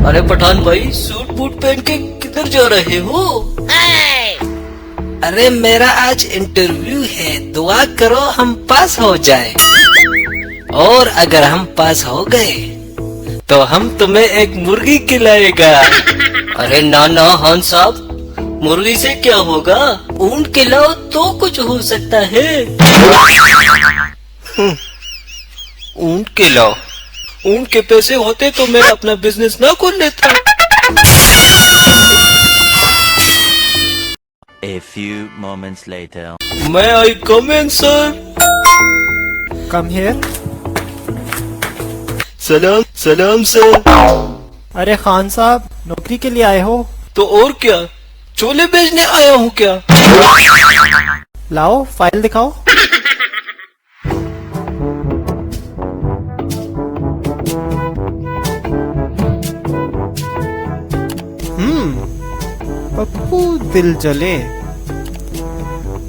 अरे पठान भाई, suit boot पहन के किधर जा रहे हो? अरे मेरा आज इंटरव्यू है, दुआ करो हम पास हो जाए। और अगर हम पास हो गए तो हम तुम्हें एक मुर्गी खिलाएगा। अरे ना ना खान साहब, मुर्गी से क्या होगा? ऊंट खिलाओ तो कुछ हो सकता है। ऊंट खिलाओ? ऊंट के पैसे होते तो मैं अपना बिजनेस ना खोल लेता। A few moments later. May I come in, sir? Come here. सलाम सलाम सर। अरे खान साहब, नौकरी के लिए आए हो? तो और क्या, छोले बेचने आया हूँ क्या? लाओ फाइल दिखाओ। पप्पू दिल जले।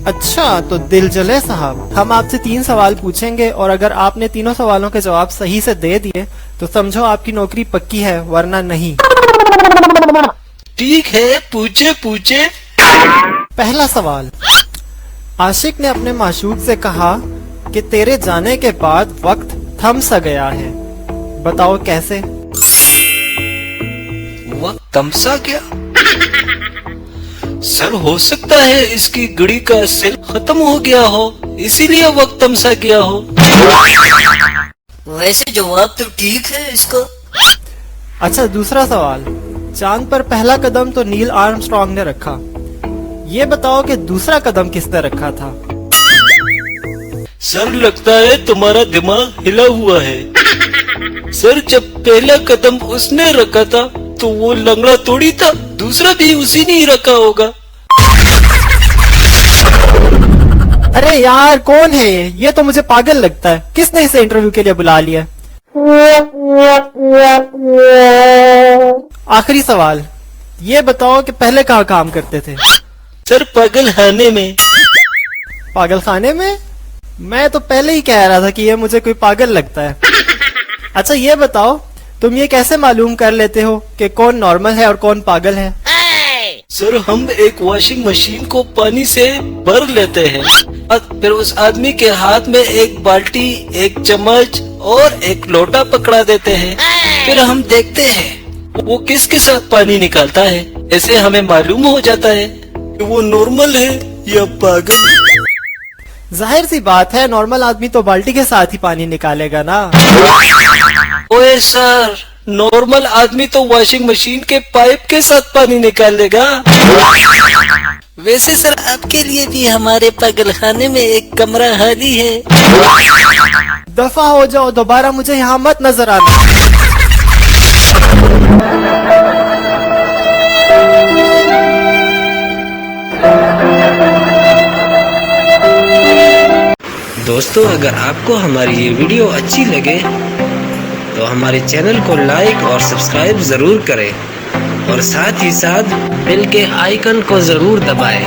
अच्छा तो दिल जले साहब, हम आपसे 3 सवाल पूछेंगे और अगर आपने तीनों सवालों के जवाब सही से दे दिए तो समझो आपकी नौकरी पक्की है, वरना नहीं। ठीक है, पूछे पूछे। पहला सवाल, आशिक ने अपने माशूक से कहा कि तेरे जाने के बाद वक्त थम सा गया है, बताओ कैसे? वक्त तमसा गया? सर हो सकता है इसकी घड़ी का सेल खत्म हो गया हो, इसीलिए वक्त तमसा गया हो। वैसे जवाब तो ठीक है इसका। अच्छा दूसरा सवाल, चांद पर पहला कदम तो नील आर्मस्ट्रॉन्ग ने रखा, ये बताओ कि दूसरा कदम किसने रखा था? सर लगता है तुम्हारा दिमाग हिला हुआ है। सर जब पहला कदम उसने रखा था तो वो लंगड़ा थोड़ी था, दूसरा भी उसी ने ही रखा होगा। अरे यार कौन है ये तो मुझे पागल लगता है, किसने इसे इंटरव्यू के लिए बुला लिया? आखिरी सवाल, ये बताओ कि पहले कहाँ काम करते थे? सर पागल खाने में। पागल खाने में? मैं तो पहले ही कह रहा था कि ये मुझे कोई पागल लगता है। अच्छा ये बताओ, तुम ये कैसे मालूम कर लेते हो कि कौन नॉर्मल है और कौन पागल है? सर हम एक वॉशिंग मशीन को पानी से भर लेते हैं और फिर उस आदमी के हाथ में एक बाल्टी, एक चम्मच और एक लोटा पकड़ा देते हैं। फिर हम देखते हैं वो किसके साथ पानी निकालता है, ऐसे हमें मालूम हो जाता है कि वो नॉर्मल है या पागल। जाहिर सी बात है, नॉर्मल आदमी तो बाल्टी के साथ ही पानी निकालेगा ना। ओए सर, नॉर्मल आदमी तो वॉशिंग मशीन के पाइप के साथ पानी निकाल लेगा। वैसे सर आपके लिए भी हमारे पागल खाने में एक कमरा खाली है। दफा हो जाओ, दोबारा मुझे यहाँ मत नजर आना। दोस्तों अगर आपको हमारी ये वीडियो अच्छी लगे तो हमारे चैनल को लाइक और सब्सक्राइब जरूर करें और साथ ही साथ बेल के आइकन को जरूर दबाएं।